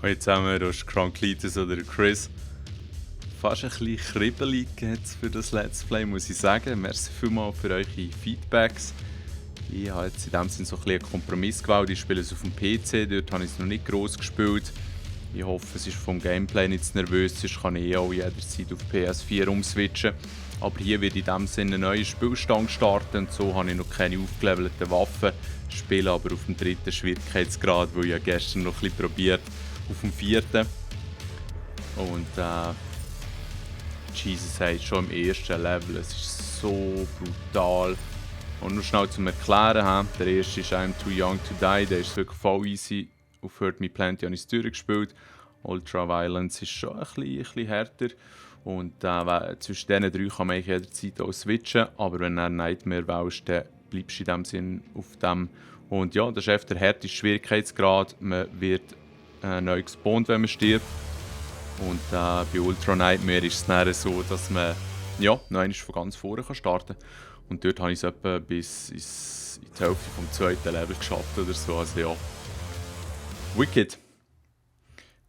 Hallo zusammen, das ist Kranklitis oder Chris. Fast ein bisschen kribbelig jetzt für das Let's Play, muss ich sagen. Merci vielmals für eure Feedbacks. Ich habe jetzt in dem Sinne so ein bisschen einen Kompromiss gewählt. Ich spiele es auf dem PC, dort habe ich es noch nicht gross gespielt. Ich hoffe, es ist vom Gameplay nicht zu nervös, sonst kann ich auch jederzeit auf PS4 umswitchen. Aber hier wird in dem Sinne ein neuer Spielstand starten und so habe ich noch keine aufgelevelten Waffen. Spiele aber auf dem 3. Schwierigkeitsgrad, weil ich ja gestern noch ein bisschen probiert auf dem 4. Und Jesus sagt schon im ersten Level, es ist so brutal. Und nur schnell zum Erklären, der erste ist I'm Too Young to Die, der ist wirklich voll easy. Auf Hurt Me Plenty habe ich es durchgespielt. Ultra Violence ist schon ein bisschen härter. Und zwischen diesen drei kann man jederzeit auch switchen. Aber wenn du Nightmare wählst, dann bleibst du in dem Sinn auf dem. Und ja, das ist einfach der härteste Schwierigkeitsgrad. Man wird neu gespawnt, wenn man stirbt. Und bei Ultra Nightmare ist es dann so, dass man ja, noch einmal von ganz vorne starten kann. Und dort habe ich es etwa bis in die Hälfte vom 2. Level geschafft oder so. Also ja, wicked.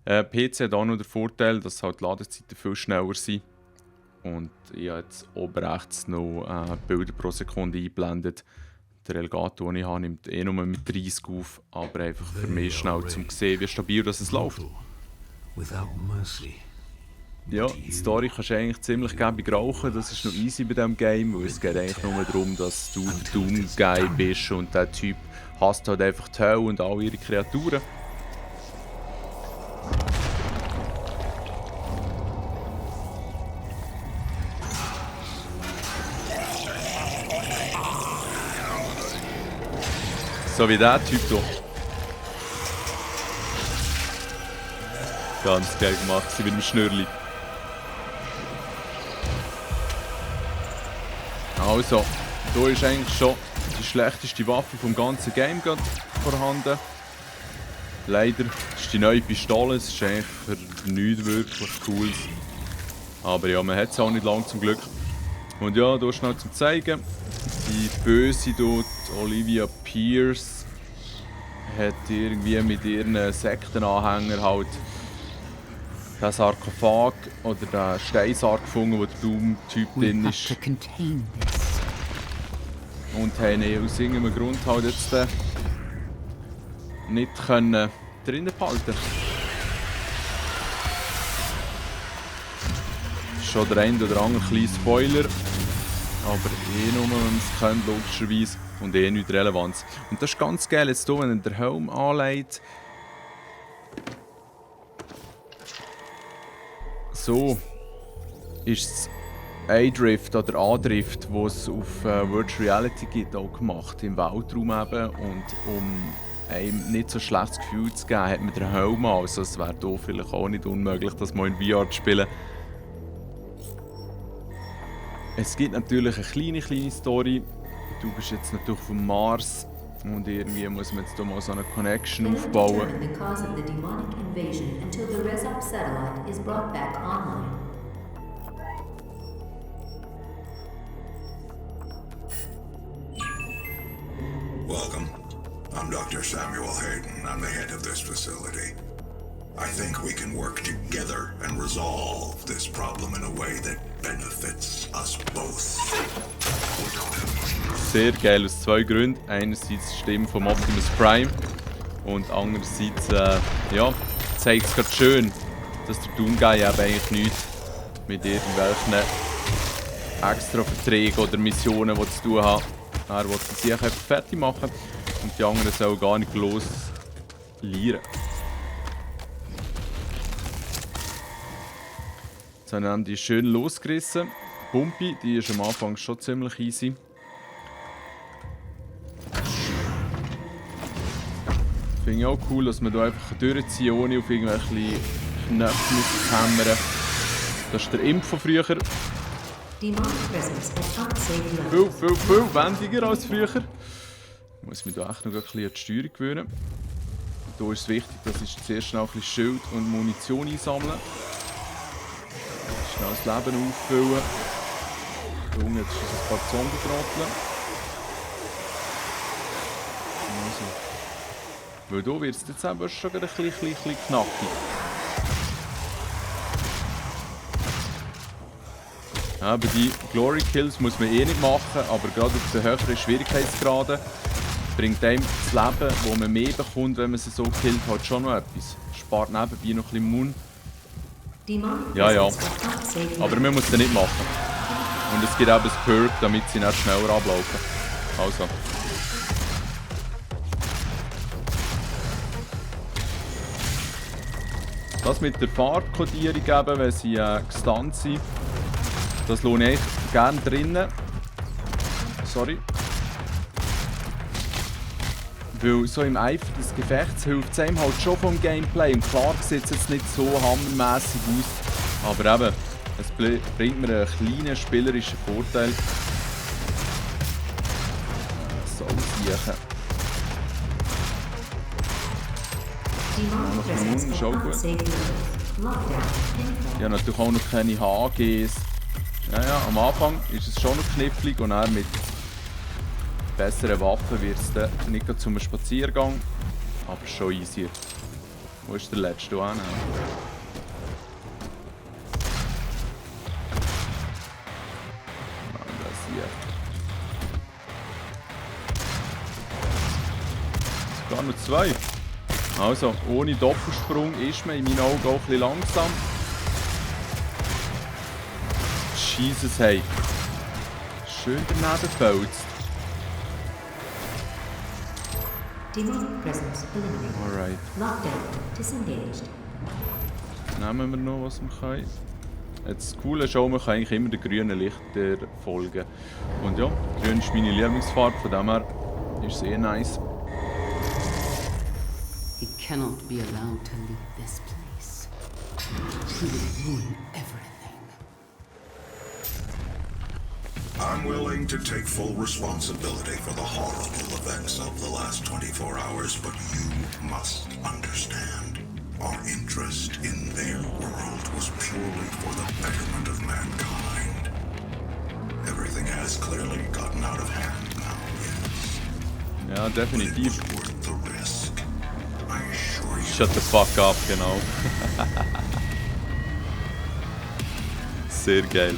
PC hat auch noch den Vorteil, dass halt die Ladezeiten viel schneller sind. Und ich habe jetzt oben rechts noch Bilder pro Sekunde eingeblendet. Der Elgato, den ich habe, nimmt nur mit 30 auf, aber einfach für mich schnell zum sehen, wie stabil das läuft. Ja, die Story kannst du eigentlich ziemlich gäbig rauchen, das ist noch easy bei diesem Game, weil es geht eigentlich nur darum, dass du der Doom-Guy bist und der Typ hasst halt einfach die Hölle und all ihre Kreaturen. So wie der Typ hier. Ganz geil gemacht, sie mit dem Schnürli. Also, hier ist eigentlich schon die schlechteste Waffe vom ganzen Game vorhanden. Leider ist die neue Pistole, es ist eigentlich für nichts wirklich Cooles. Aber ja, man hat es auch nicht lange zum Glück. Und ja, hier schnell zum Zeigen. Die Böse dort, Olivia Pierce, hat irgendwie mit ihren Sektenanhängern halt den Sarkophag oder den Steinsarg gefunden, wo der Doom-Typ drin ist. Und haben ihn aus irgendeinem Grund halt jetzt nicht drinnen behalten. Schon der ein oder andere kleine Spoiler. Aber nur, wenn man es kennt, logischerweise. Und nicht Relevanz. Und das ist ganz geil, jetzt hier, wenn er den Helm anlegt. So ist es A-Drift oder A-Drift, wo es auf Virtual Reality gibt, auch gemacht. Im Weltraum eben. Und um einem nicht so schlechtes Gefühl zu geben, hat man den Helm an. Also es wäre hier vielleicht auch nicht unmöglich, das mal in VR zu spielen. Es gibt natürlich eine kleine Story. Du bist jetzt natürlich vom Mars und irgendwie muss man jetzt hier mal so eine Connection aufbauen. Welcome. I'm Dr. Samuel Hayden. I'm the head of this facility. I think we can work together and resolve this problem in a way that benefits us both. Sehr geil aus zwei Gründen. Einerseits die Stimme von Optimus Prime und andererseits ja, zeigt es gerade schön, dass der Doom-Guy eben eigentlich nichts mit irgendwelchen extra Verträgen oder Missionen zu tun hat. Er will sich einfach fertig machen und die anderen sollen gar nicht loslieren. Jetzt haben die schön losgerissen. Bumpy, die ist am Anfang schon ziemlich easy. Finde ich auch cool, dass man hier einfach durchziehen kann, ohne auf irgendwelche Knöpfe zu hämmern. Das ist der Imp von früher. Viel wendiger als früher. Ich muss mich hier echt noch ein bisschen an die Steuerung gewöhnen. Hier ist es wichtig, dass ich zuerst schnell ein bisschen Schild und Munition einsammeln. Schnell das Leben auffüllen. Junge, jetzt ist ein paar Zombie-Trotteln. Also. Weil du wirst jetzt eben schon ein bisschen knackig. Ja, aber die Glory Kills muss man eh nicht machen, aber gerade auf den höheren Schwierigkeitsgraden bringt einem das Leben, wo man mehr bekommt, wenn man sie so killt, halt schon noch etwas. Spart nebenbei noch ein bisschen Mund. Ja, ja. Aber man muss es nicht machen. Und es gibt eben ein Perk, damit sie nicht schneller ablaufen. Also. Das mit der Farbkodierung eben, wenn sie gestunt sind, das lohne ich gerne drinnen. Sorry. Weil so im Eifer des Gefechts hilft es einem halt schon vom Gameplay. Und klar sieht es jetzt nicht so hammermässig aus. Aber eben, es bringt mir einen kleinen spielerischen Vorteil. So siechen. Noch ein Mund ist auch gut. Ja, natürlich auch noch keine HGs. Ja, am Anfang ist es schon noch knifflig und dann mit besseren Waffen wird es dann nicht gerade zum Spaziergang, aber schon easier. Wo ist der letzte hin? Sogar noch zwei. Also, ohne Doppelsprung ist man in meinen Augen auch ein bisschen langsam. Jesus, hey. Schön daneben gefälzt. Alright. Nehmen wir noch, was wir können. Jetzt das Coole ist auch, man kann eigentlich immer den grünen Lichtern folgen. Und ja, grün ist meine Lieblingsfarbe, von dem her ist es eh nice. He cannot be allowed to leave this place. He will ruin everything. I'm willing to take full responsibility for the horrible events of the last 24 hours, but you must understand. Our interest in their world was purely for the betterment of mankind. Everything has clearly gotten out of hand now, yes. Ja, definitiv. It was worth the risk. I assure you. Shut the fuck up, genau. Sehr geil.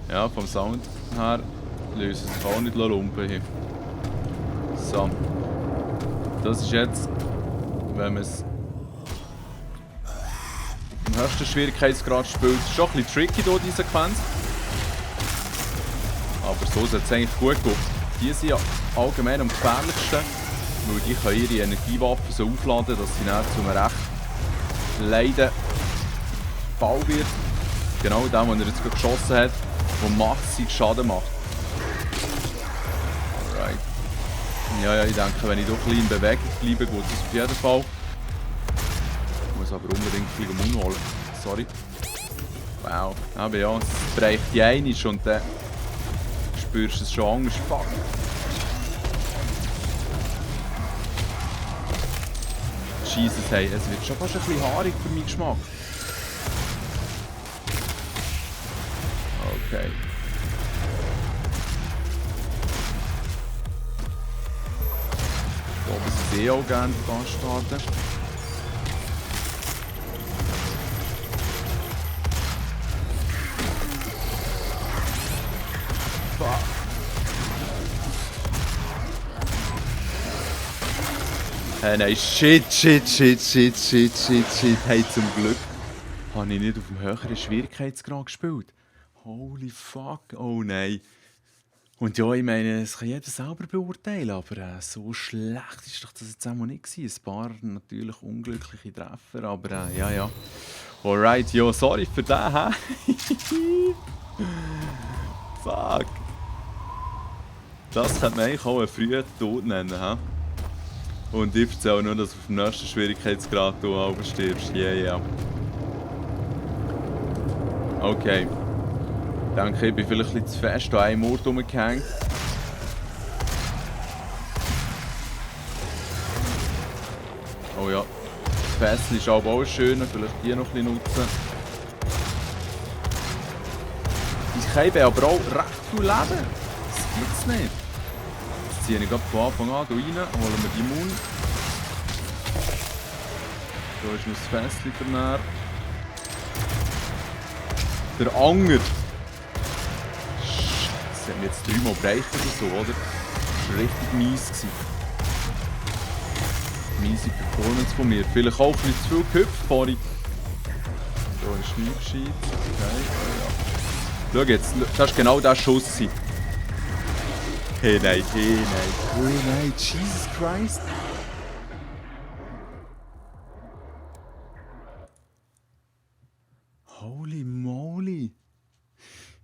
Ja, vom Sound her lösen sich auch nicht lumpen hier. So. Das ist jetzt, wenn man es im höchsten Schwierigkeitsgrad spielt, schon ein bisschen tricky hier, diese Sequenz. Aber so sieht es eigentlich gut aus. Die sind ja allgemein am gefährlichsten, weil die können ihre Energiewaffen so aufladen, dass sie nicht zum recht leiden Ball wird. Genau dem, den er jetzt gerade geschossen hat. Der massiv Schaden macht. Alright. Ja, ich denke, wenn ich doch ein bisschen in Bewegung bleibe, geht das auf jeden Fall. Ich muss aber unbedingt ein bisschen Mund holen. Sorry. Wow. Aber ja, es bereicht die eine und dann spürst du es schon anders. Fuck. Jesus, hey, es wird schon fast ein bisschen haarig für meinen Geschmack. Okay. Da oben sind sie auch gerne Bastarden. Fuck. Hey, nein, shit. Hey, zum Glück habe ich nicht auf dem höheren Schwierigkeitsgrad gespielt. Holy fuck, oh nein. Und ja, ich meine, das kann jeder selber beurteilen, aber so schlecht ist doch das jetzt auch mal nicht gewesen. Ein paar natürlich unglückliche Treffer, aber ja. Alright, ja, sorry für den, hä? Fuck. Das könnte man eigentlich auch einen frühen Tod nennen, hä? Und ich erzähle nur, dass du auf dem nächsten Schwierigkeitsgrad du stirbst. Yeah. Okay. Ich denke, ich bin vielleicht ein bisschen zu fest an einem Ort rumgehängt. Oh ja, das Fässchen ist aber auch schön, vielleicht die noch ein bisschen nutzen. Ich habe aber auch recht viel Leben. Das gibt's nicht. Jetzt ziehe ich gerade von Anfang an hier rein, holen wir die Moon. Da ist noch das Fässchen für näher. Der Anger. Das hat mir jetzt 3-mal bereicht oder so, oder? Das war richtig mies. Miese Performance von mir. Vielleicht auch ein bisschen zu viel gehüpft vorhin. Da ist nichts gescheit. Okay, oh ja. Schau jetzt, das war genau der Schuss. Hey nein, hey nein, hey nein, Jesus Christ. Holy moly.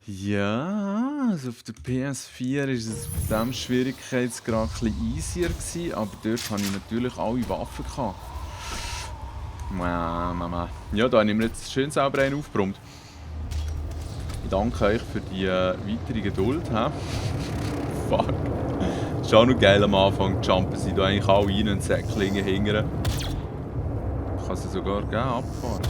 Ja, also auf der PS4 war es auf diesem Schwierigkeitsgrad ein bisschen easier gewesen, aber dort hatte ich natürlich alle Waffen gehabt. Ja, da habe ich mir jetzt schön selber einen aufgebrummt. Ich danke euch für die weitere Geduld. Fuck. Ist auch noch geil am Anfang. Jumpen sie da eigentlich alle rein und Säcklinge hingern. Ich kann sie sogar gerne abfahren.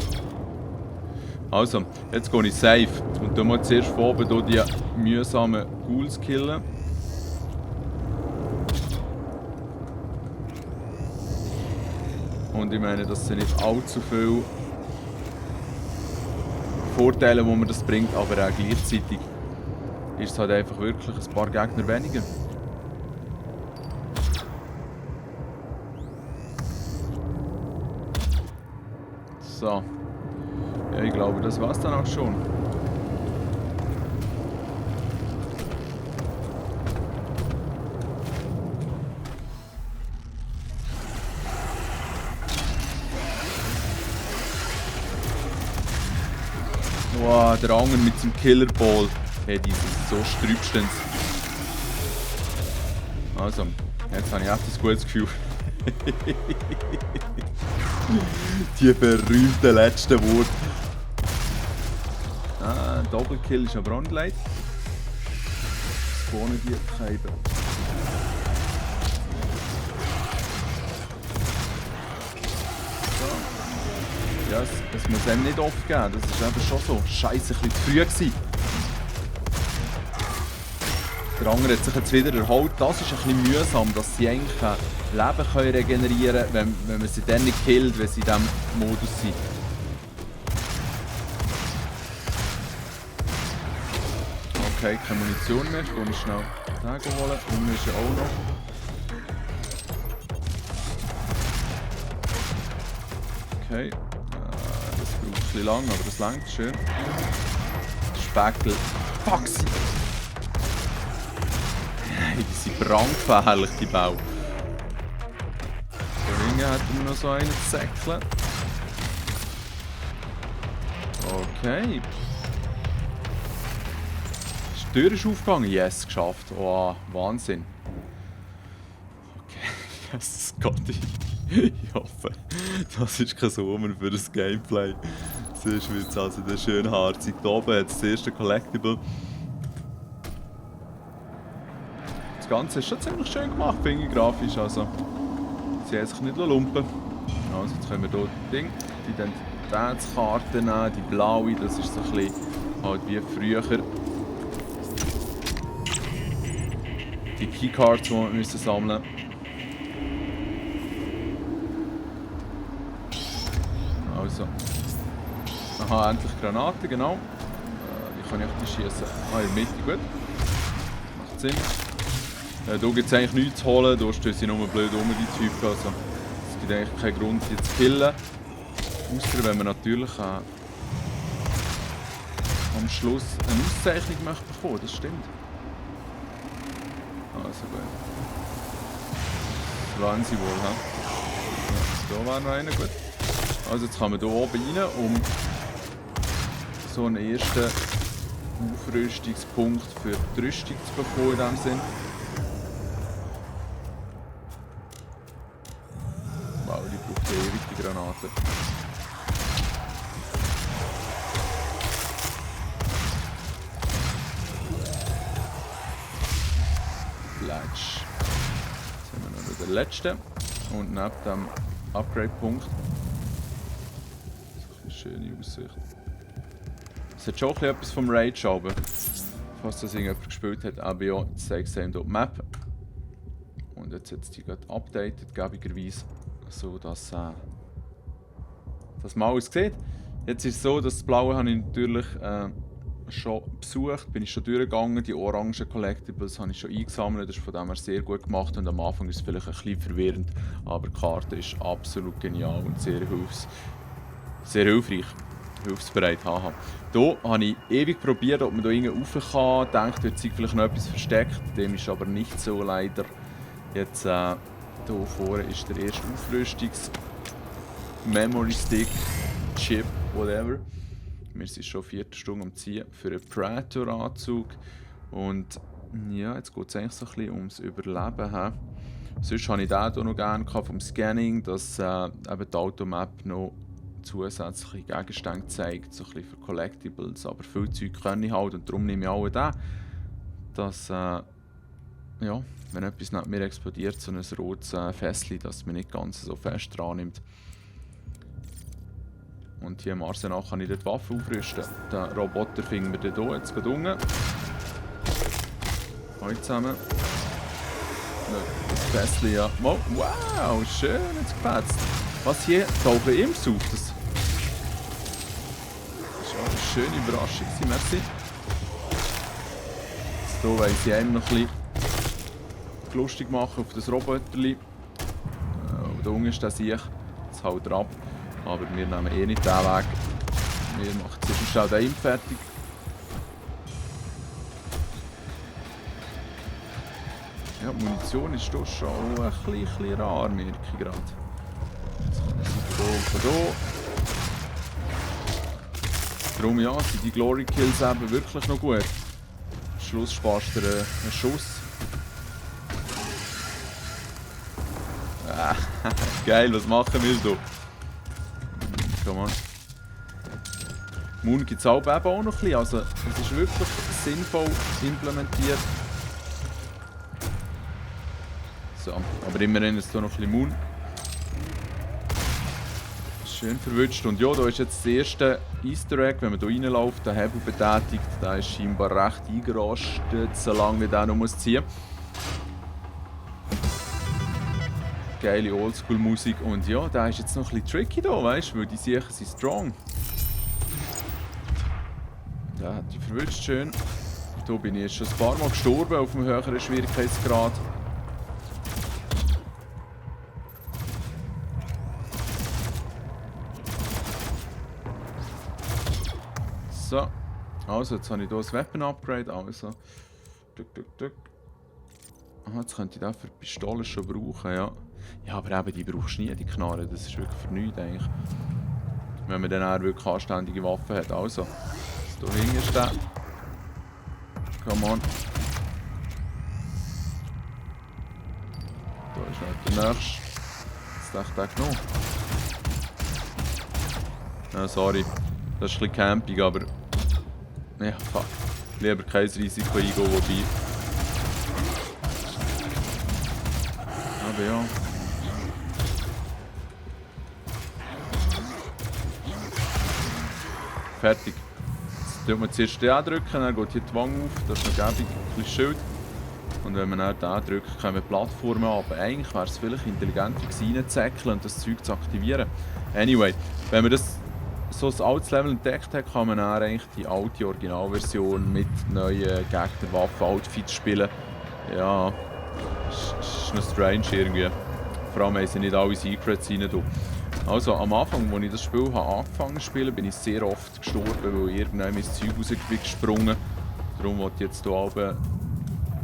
Also, jetzt gehe ich safe. Und dann muss ich zuerst von oben hier die mühsamen Ghouls killen. Und ich meine, das sind nicht allzu viele Vorteile, die mir das bringt, aber auch gleichzeitig ist es halt einfach wirklich ein paar Gegner weniger. So. Ja, ich glaube, das war's dann auch schon. Wow, der Anger mit dem Killerball. Hey, die sind so strübstens. Also, jetzt habe ich echt ein gutes Gefühl. Die berühmten letzten Worte. Ah, Doppelkill ist aber auch nicht leid. Spawnen die Scheiben. So. Ja, es muss einem nicht oft geben. Das ist eben schon so. Scheiße, ein bisschen zu früh gewesen. Der andere hat sich jetzt wieder erholt. Das ist ein bisschen mühsam, dass sie eigentlich Leben können regenerieren können, wenn man sie dann nicht killt, wenn sie in diesem Modus sind. Okay, keine Munition mehr. Ich gehe schnell den holen. Unten ist ja auch noch. Okay. Das braucht ein bisschen lang, aber das langt schön. Speckel. Fuck sie! Die sind brandgefährlich, die Bau. Da hinten hat man noch so einen zu säckeln. Okay. Die Tür ist aufgegangen. Yes, geschafft. Oh, Wahnsinn. Okay, yes, Gott. Ich hoffe, das ist kein Omen für das Gameplay. Sonst wird es also der schön harzig. Hier oben hat das erste Collectible. Das Ganze ist schon ziemlich schön gemacht, finde ich, grafisch. Also, sie haben sich nicht lumpen. Also, jetzt können wir hier die Identitätskarte nehmen, die blaue, das ist so ein bisschen halt wie früher. Die Keycards, die wir sammeln müssen. Also. Aha, endlich Granaten, genau. Wie kann ich die schießen? Ah, in der Mitte, gut. Macht Sinn. Hier gibt es eigentlich nichts zu holen, hier stehen sie nur blöd um, die Typen. Also, es gibt eigentlich keinen Grund, die zu killen. Ausser wenn man natürlich am Schluss eine Auszeichnung möchte bekommen, das stimmt. Also gut. Das waren sie wohl, ha? Ja, da war noch einer, gut. Also jetzt kann man hier oben rein, um so einen ersten Aufrüstungspunkt für die Rüstung zu bekommen in diesem Sinn. Wow, die braucht ewig, die Granate. Fletsch. Jetzt haben wir noch den letzten. Und neben dem Upgrade-Punkt. Eine schöne Aussicht. Es hat schon ein bisschen etwas vom Rage, aber falls das irgendjemand gespielt hat, aber ja, jetzt zeige ich es hier die Map. Und jetzt hat es die gerade updated, gäbigerweise, so dass man alles sieht. Jetzt ist es so, dass das Blaue habe ich natürlich schon besucht, bin ich schon durchgegangen. Die orangen Collectibles habe ich schon eingesammelt, das ist von dem her sehr gut gemacht und am Anfang ist es vielleicht ein bisschen verwirrend, aber die Karte ist absolut genial und sehr hilfreich. Hilfsbereit. Haha. Hier habe ich ewig probiert, ob man hier irgendwie rauf kann. Denkt, dort sei vielleicht noch etwas versteckt. Dem ist aber nicht so leider. Jetzt hier vorne ist der erste Memory Stick, Chip, whatever. Wir sind schon 4 Stunden am Ziehen für einen Predator-Anzug. Und ja, jetzt geht es eigentlich so ein bisschen ums Überleben. He? Sonst habe ich den hier noch gerne vom Scanning, dass eben die Automap noch zusätzliche Gegenstände zeigt, so ein bisschen für Collectibles, aber viel Zeug kann ich halt und darum nehme ich auch den, dass ja, wenn etwas neben mir explodiert, so ein rotes Fässchen, dass man nicht ganz so fest dran nimmt. Und hier im Arsenal kann ich die Waffe aufrüsten. Den Roboter finden wir hier, jetzt geht unten. Hallo zusammen. Das Fässchen, ja. Oh, wow, schön, jetzt gepetzt. Was hier? Tauchen Imps auf? Das war eine schöne Überraschung, merci. Jetzt hier wollen sie einem noch ein bisschen lustig machen auf das Roboterli. Da unten ist der Sieg. Jetzt haut er ab. Aber wir nehmen eh nicht den Weg. Wir machen zuerst schnell den Imp fertig. Ja, die Munition ist hier schon ein bisschen rar, merke ich gerade. Von hier. Darum ja, sind die Glory Kills eben wirklich noch gut. Am Schluss sparst du einen Schuss. Geil, was machen wir hier? Come on. Moon gibt es auch noch ein bisschen, also es ist wirklich sinnvoll implementiert. So, aber immerhin ist hier noch ein bisschen Moon. Schön verwünscht. Und ja, da ist jetzt das erste Easter Egg, wenn man hier reinläuft, den Hebel betätigt. Der ist scheinbar recht eingerostet, solange wir den noch ziehen muss. Geile Oldschool-Musik. Und ja, der ist jetzt noch ein bisschen tricky hier, weißt du, weil die sicher sind strong. Der hat die verwünscht schön. Hier bin ich jetzt schon ein paar Mal gestorben auf einem höheren Schwierigkeitsgrad. So, also jetzt habe ich hier ein Weapon-Upgrade, also aha, jetzt könnte ich das für die Pistole schon brauchen, ja. Ja, aber eben, die brauchst du nie, die Knarre, das ist wirklich für nichts eigentlich. Wenn man dann auch wirklich anständige Waffen hat, also. Da hinten ist der. Come on. Da ist noch der nächste. Jetzt dachte ich den genommen. Ja, sorry. Das ist ein bisschen Camping, aber... Ja, fuck. Lieber kein Risiko eingehen, wobei... Aber ja... Fertig. Jetzt drückt man zuerst den drücken, dann geht hier die Wange auf, das ist noch gäbig, ein bisschen Schild. Und wenn man dann den drückt, kommen Plattformen ab. Eigentlich wäre es vielleicht intelligenter gewesen, reinzuzäckeln und das Zeug zu aktivieren. Anyway, wenn man das so ein altes Level entdeckt hat, kann man dann eigentlich die alte Originalversion mit neuen Gegnerwaffen, Outfits spielen. Ja, ist noch strange irgendwie. Vor allem haben sie nicht alle Secrets rein. Also am Anfang, als ich das Spiel angefangen zu spielen, bin ich sehr oft gestorben, weil irgendwann mein Zeug rausgesprungen. Darum wollte ich jetzt hier oben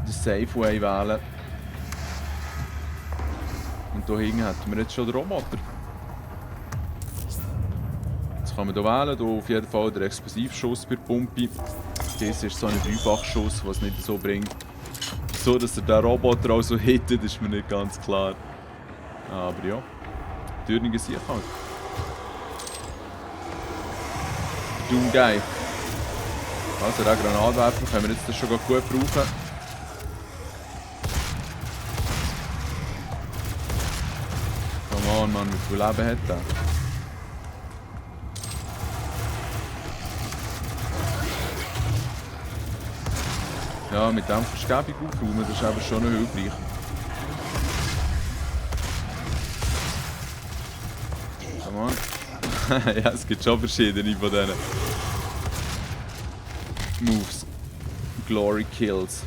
den Safe Way wählen. Und hier hinten hätten wir jetzt schon den Roboter. Jetzt kann man hier wählen, hier auf jeden Fall der Explosivschuss bei der Pumpe. Das ist so ein Dreifachschuss, was es nicht so bringt. So, dass er den Roboter auch so hittet, ist mir nicht ganz klar. Aber ja, die Türen sind halt. Doom geil. Also den Granatwerfer können wir jetzt schon gut brauchen. Come on, Mann, wie viel Leben hat der? Ja, mit dem Vergebung aufräumen, das ist aber schon noch hilfreich. Come on. Ja, es gibt schon verschiedene von diesen Moves. Glory Kills.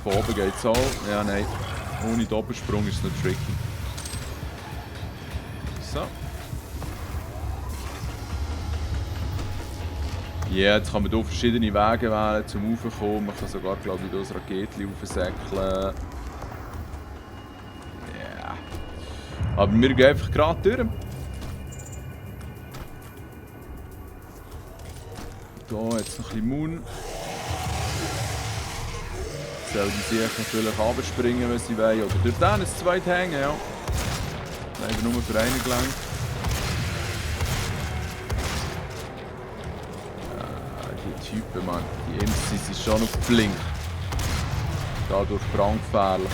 Von oben geht's auch. Ja, nein. Ohne Doppelsprung ist es noch tricky. So. Ja, jetzt kann man hier verschiedene Wege wählen, zum Raufkommen. Man kann sogar, glaube ich, hier das Raketchen raufsäckeln. Ja. Aber wir gehen einfach gerade durch. Hier jetzt noch ein bisschen Moon. Sollen die sich natürlich runterspringen, wenn sie wollen. Oder durch den ins zweite hängen, ja. Leider nur für einen gelangt. Die Typen, Mann. Die Imps sind schon noch flink. Dadurch brandgefährlich.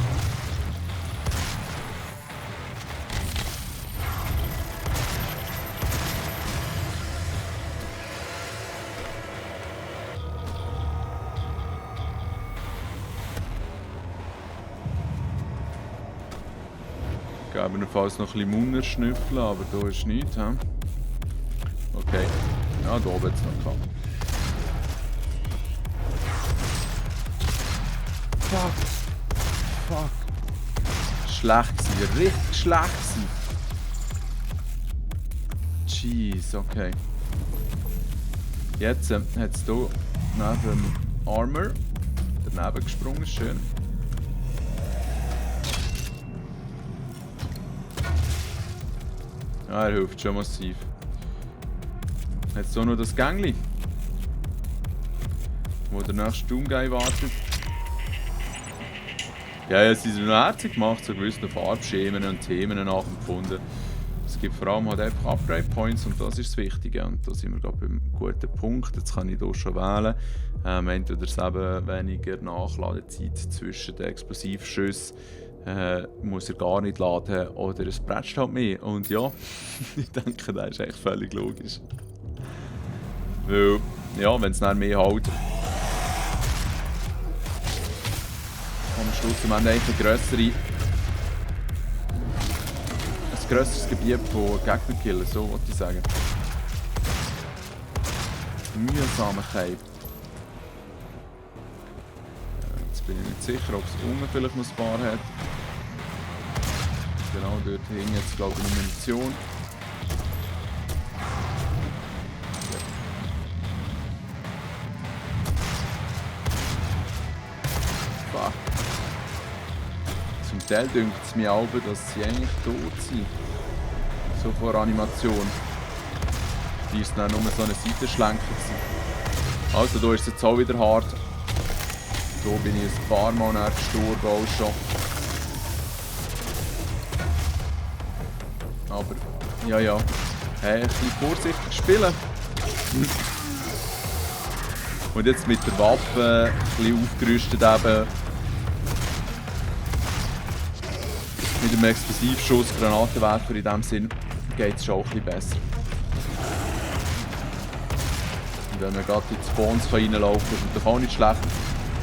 Gegebenenfalls noch ein bisschen Munner schnüffeln, aber da ist nichts. He? Okay. Ja, da oben jetzt noch gehabt. Fuck. Fuck. Schlecht gewesen, richtig schlecht gewesen. Jeez, okay. Jetzt hat es hier neben dem Armor daneben gesprungen, schön. Ja, er hilft schon massiv. Jetzt hier noch das Gängli, wo der nächste Doomguy wartet. Ja, sie sind noch herzig gemacht, so gewisse Farbschemen und Themen nachempfunden. Es gibt vor allem halt einfach Upgrade Points und das ist das Wichtige. Und da sind wir gerade beim guten Punkt. Jetzt kann ich hier schon wählen. Entweder es eben weniger Nachladezeit zwischen den Explosivschüssen. Muss er gar nicht laden oder es bretscht halt mehr. Und ja, ich denke, das ist echt völlig logisch. Weil, ja, wenn es dann mehr hält, am Schluss am Ende eigentlich ein grösseres Gebiet von Gegner killen, so wollte ich sagen. Mühsamkeit. Jetzt bin ich nicht sicher, ob es unten vielleicht noch ein paar hat. Genau, dort hing jetzt glaube ich eine Munition. Fuck. Zum Teil dünkt es mir auch, dass sie eigentlich tot sind. So vor Animation. Die ist dann nur so eine Seitenschlenker gewesen. Also da ist es jetzt auch wieder hart. Da bin ich ein paar Mal gestorben auch schon. Aber, ja. Hey, ein bisschen vorsichtig spielen. Und jetzt mit der Waffe ein bisschen aufgerüstet eben. Mit dem Explosivschuss, Granatenwerfer in dem Sinn, geht es schon auch ein bisschen besser. Und wenn man gerade in die Spawns reinlaufen kann, ist natürlich auch nicht schlecht.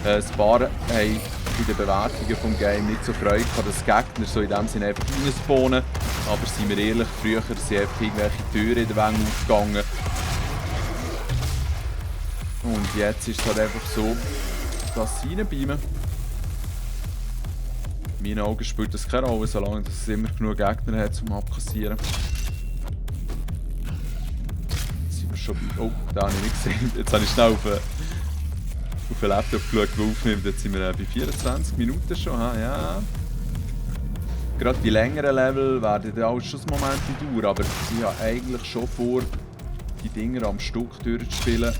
Ein paar haben bei den Bewertungen vom Game nicht so Freude gehabt, dass Gegner so in dem Sinne einfach reinspawnen. Aber seien wir ehrlich, früher sind einfach irgendwelche Türen in den Wängen aufgegangen. Und jetzt ist es halt einfach so, dass sie reinbeamen. In meinen Augen spielt das keine Rolle, solange es immer genug Gegner hat zum Abkassieren. Jetzt sind wir schon bei... Oh, da habe ich nicht gesehen. Jetzt habe ich schnell auf den Laptop geschaut, der aufnimmt. Jetzt sind wir bei 24 Minuten schon. Ja. Gerade die längeren Level werden dann auch schon ein Moment dauern, aber ich habe eigentlich schon vor, die Dinger am Stück durchzuspielen.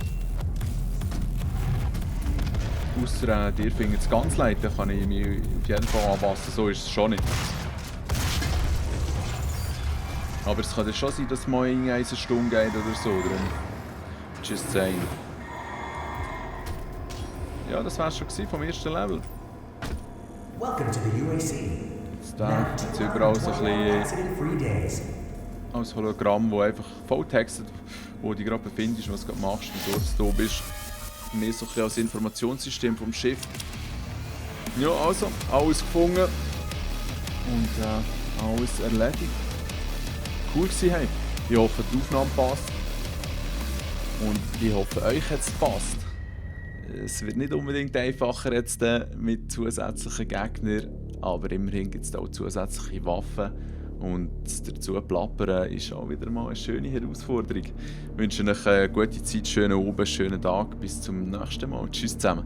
Ausser dir findet es ganz leid, dann kann ich mich auf jeden Fall anpassen, so ist es schon nicht. Aber es kann dann schon sein, dass es mal eine Stunde geht oder so, darum just saying. Ja, das war es schon vom ersten Level. Welcome to the UAC. Da gibt es überall so ein bisschen Accident-free days. als Hologramm, wo einfach volltextet, wo du gerade befindest, was du gerade machst, wieso du da bist. Mehr so ein bisschen als Informationssystem vom Schiff. Ja, also, alles gefunden und alles erledigt. Cool gewesen, hey. Ich hoffe, die Aufnahme passt. Und ich hoffe, euch hat es gepasst. Es wird nicht unbedingt einfacher jetzt mit zusätzlichen Gegnern, aber immerhin gibt es auch zusätzliche Waffen. Und dazu plappern ist auch wieder mal eine schöne Herausforderung. Ich wünsche euch eine gute Zeit, schönen Abend, schönen Tag. Bis zum nächsten Mal. Tschüss zusammen.